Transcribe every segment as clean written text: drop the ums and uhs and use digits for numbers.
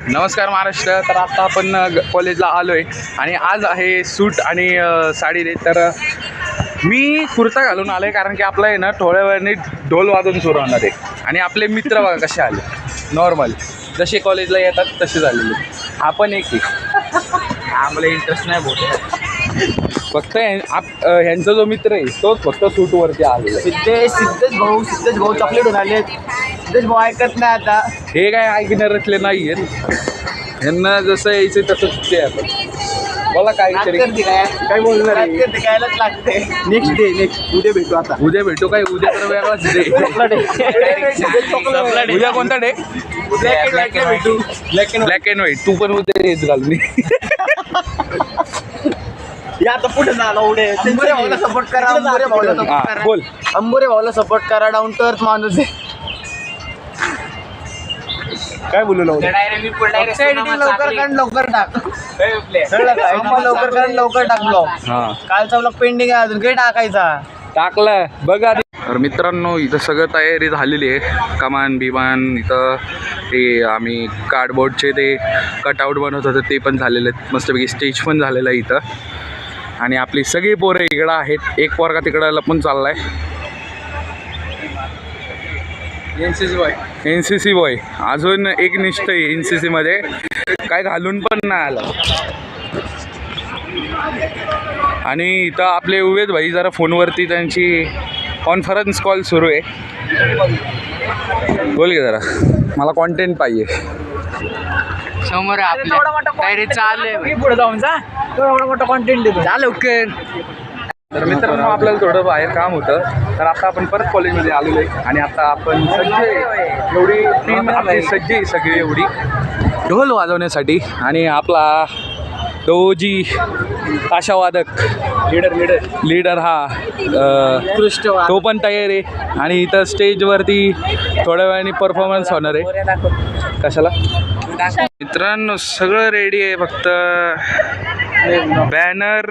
नमस्कार महाराष्ट्र. तर आता आपण कॉलेजला आलो आहे आणि आज आहे सूट आणि साडी डे. तर मी कुर्ता घालून आलो आहे कारण की आपलं आहे ना थोड्या वेळाने ढोल वाजून सुरू होणार आहे. आणि आपले मित्र बघा कसे आले, नॉर्मल जसे कॉलेजला येतात तसे झालेले. आपण एक आम्हाला इंटरेस्ट नाही बोलतो, फक्त ह्यांचा जो मित्र आहे तोच फक्त सूटवरती आलेला. सिद्धेश भाऊ चॉकलेट होऊन आले. सिद्धेश भाऊ ऐकत नाही आता. हे काय ऐकणारतले नाही आहेत, यांना जसं यायचं तसंच ते आपण बोला काहीतरी काय बोलणार गायलाच लागते. नेक्स्ट उद्या भेटू. आता उद्या भेटू काय? उद्या तर वेगळाच डे. उद्या कोणता डे? Black and white. तू पण उद्या हेच घाल. मी या आता पुढे झाला. उडे अंबुरे भाऊला सपोर्ट करा. बोल. अंबुरे भाऊला सपोर्ट करा. डाऊन टू अर्थ माणूस आहे. काय बोलू लवकर टाक. लवकर कारण लवकर टाकलो. कालचा ब्लॉग पेंडिंग आहे, अजून काही टाकायचा. टाकलं बघ आधी. तर मित्रांनो, इथं सगळं तयारी झालेली आहे. कमान बिमान इथं ते आम्ही कार्डबोर्डचे ते कटआउट बनवत होतं ते पण झालेले आहेत. मस्तपैकी स्टेज पण झालेलं आहे इथं. आणि आपली सगळी पोरं इकडं आहेत. एक पोरगा तिकडं लपून चाललाय. NCC बॉय अजून एक निष्ठ आहे NCC मध्ये, काय घालून पण नाही आलं. आणि इथं आपले उवेद भाई जरा फोनवरती त्यांची कॉन्फरन्स कॉल सुरू आहे. बोल घे जरा, मला कॉन्टेंट पाहिजे. समोर आपल्या चालू पुढे जाऊन जा. एवढा मोठा कॉन्टेंट देतो. चालू ओके. तर मित्रांनो, आपल्याला थोडं बाहेर काम होतं, तर आता आपण परत कॉलेजमध्ये आलेलो आहे. आणि आता आपण एवढी टीम आपली सज्ज आहे सगळी एवढी ढोल वाजवण्यासाठी. आणि आपला तो जी ताशावादक लीडर हा तो पण तयार आहे. आणि इथं स्टेजवरती थोड्या वेळाने परफॉर्मन्स होणार आहे. कशाला मित्रांनो, सगळं रेडी आहे, फक्त बॅनर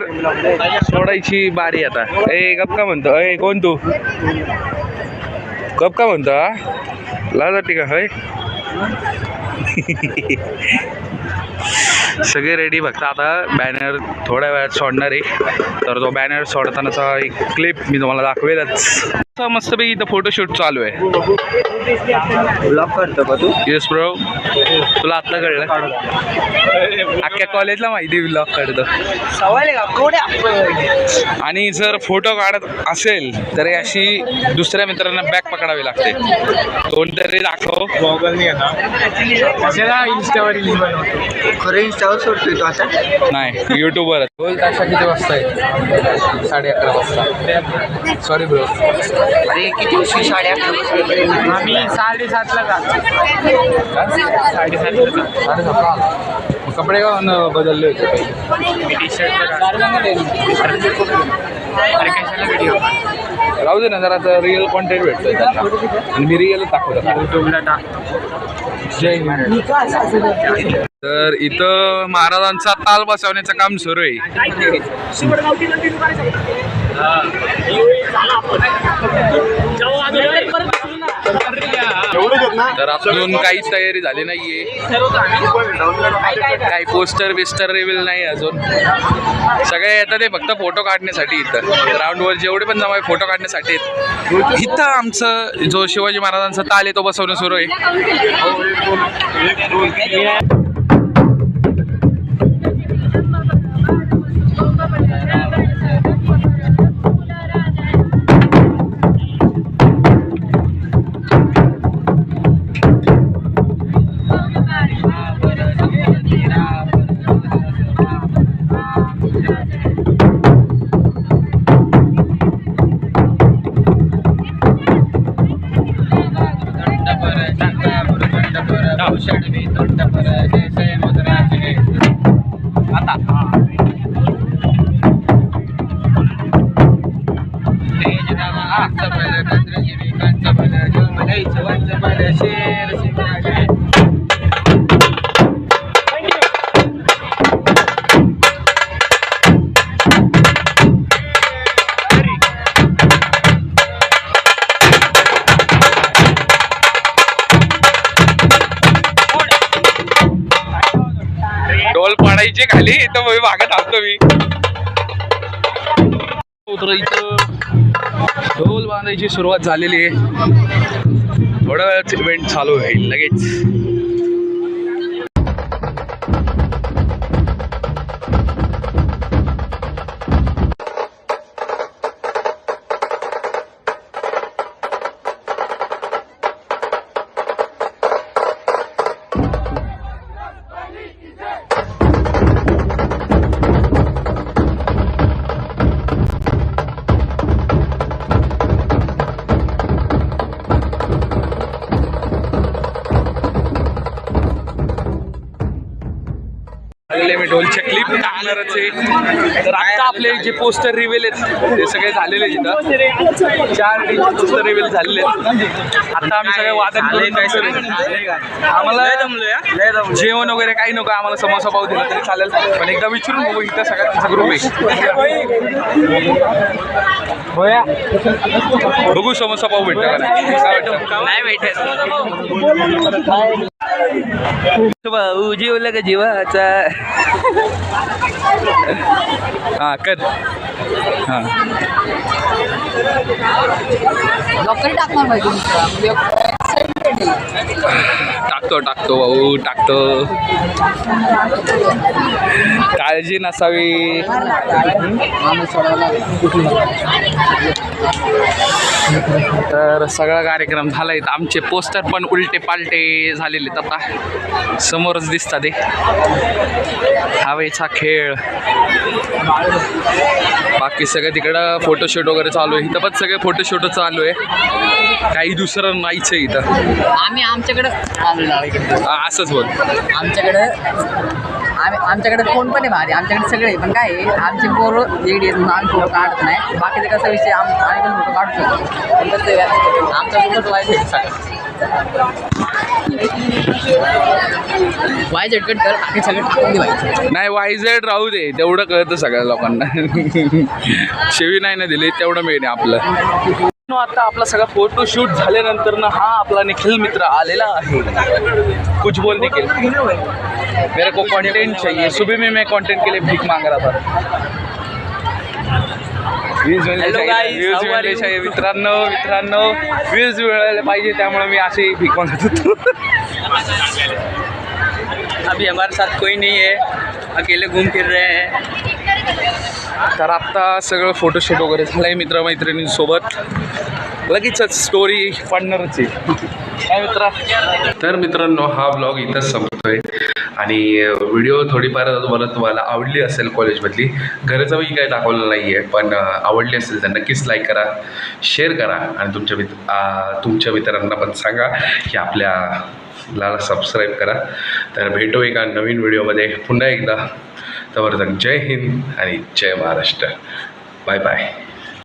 सोडायची बारी आता. ए गप का म्हणतो? ए कोण तू? गप का म्हणतो? लाज वाटते का? होय. सगळे रेडी, फक्त आता बॅनर थोड्या वेळात सोडणार आहे. तर तो बॅनर सोडतानाचा एक क्लिप मी तुम्हाला दाखवेलच. मस्तपैकी इथं फोटोशूट चालू आहे. ब्लॉग करतो का तू? Yes bro. तुला आत्ता कळलं? अख्ख्या कॉलेजला माहिती ब्लॉग काढतो. आणि जर फोटो काढत असेल तर अशी दुसऱ्या मित्रांना बॅग पकडावी लागते. कोणतरी दाखव. इंस्टावर खरं इंस्टावर सोडतोय तो आता? नाही, यूट्यूबवर. बोल. ताशा किती वाजता आहे? 11:30 वाजता. Sorry bro. अरे किती 11:30. आम्ही 7:30ला जातो. 7:30ला. कपडे का बदलले होते? मी टी-शर्ट व्हिडिओ राहू दे ना, जरा रिअल कॉन्टेंट भेटतोय त्यांना. आणि मी रिअलच दाखवतो. यूट्यूबला टाकतो. जय हिंद. तर इथं महाराजांचा ताल बसवण्याचं काम सुरू आहे. तर अजून काहीच तयारी झाली नाहीये. काही पोस्टर बिस्टर रिव्हील नाही अजून. सगळे येतात ते फक्त फोटो काढण्यासाठी. इथं ग्राउंडवर जेवढे पण जमा फोटो काढण्यासाठी इथं आमचं जो शिवाजी महाराजांचा ताल आहे तो बसवणं सुरू आहे. ढोल पडायचे खाली तर मग मागे थांबतो मी. उतरायचं ढोल बांधायची सुरुवात झालेली आहे. थोड्या वेळाच इव्हेंट चालू होईल लगेच. मी ढोलच्या क्लिप टाकणारच आहे. तर आता आपले जे पोस्टर रिव्हील आहेत ते सगळे झालेले आहेत इथं. 4 पोस्टर रिव्हील झालेले आहेत. आता आम्ही सगळे वादन करून आम्हाला जेवण वगैरे काही नको, आम्हाला समोसा पाव दिला तरी चालेल, पण एकदा विचारून बघू. इथं सगळ्यांचा ग्रुप आहे, बघू समोसा पाव भेटतो का नाही भेटत. भाऊ जेवला का जीवाचा. हा कर. हा टाकतो भाऊ टाकतो. काळजी नसावी. तर सगळा कार्यक्रम झालाय. आमचे पोस्टर पण उलटे पालटे झालेले आता समोरच दिसतात. ते हवेचा खेळ. बाकी सगळं तिकडं फोटोशूट वगैरे चालू आहे. इथं पण सगळे फोटोशूट चालू आहे, काही दुसरं नाहीच आहे इथं. आम्ही आमच्याकडे असंच बोल. आमच्याकडे फोन पण आहे भारी. आमच्याकडे सगळे, पण काय आहे, आमचे पोरं लेडी आहेत म्हणून आम्ही फोटो काढत नाही. बाकीचा कसा विषय, आम्ही पण फोटो काढू शकतो, पण कसं आमचा फोटोच व्हायचं आहे. वाय झटकट कर, बाकी सगळं टाकून व्हायचं नाही. वायझेड राहू दे, तेवढं कळतं सगळ्या लोकांना. शेवी नाही ना दिली तेवढं मिळणे आपलं. आता आपला सगळा फोटो शूट झाल्यानंतर ना हा आपला निखिल मित्र आलेला आहे. कुछ बोल निखिल. मेरे को कंटेंट चाहिए. सुबह में मैं कंटेंट के लिए भीख मांग रहा था. व्ह्यूज मिळाले चाहिए मित्रांनो. व्ह्यूज मिळायला पाहिजे, त्यामुळे मी अशी भीक मागत होतो. अभी हमारे साथ कोई नहीं है, अकेले घूम फिर रहे हैं. तर आत्ता सगळं फोटोशूट वगैरे झालं आहे मित्रमैत्रिणींसोबत. लगेचच स्टोरी पडणारच आहे काय मित्रा. तर मित्रांनो हा ब्लॉग इथंच संपतोय आणि व्हिडिओ थोडीफार तुम्हाला आवडली असेल कॉलेजमधली. घरचंही काही दाखवलं नाही आहे, पण आवडली असेल तर नक्कीच लाईक करा, शेअर करा आणि तुमच्या मित्रांना पण सांगा की आपल्याला सबस्क्राईब करा. तर भेटू एका नवीन व्हिडिओमध्ये पुन्हा एकदा. तोपर्यंत जय हिंद आणि जय महाराष्ट्र. Bye bye.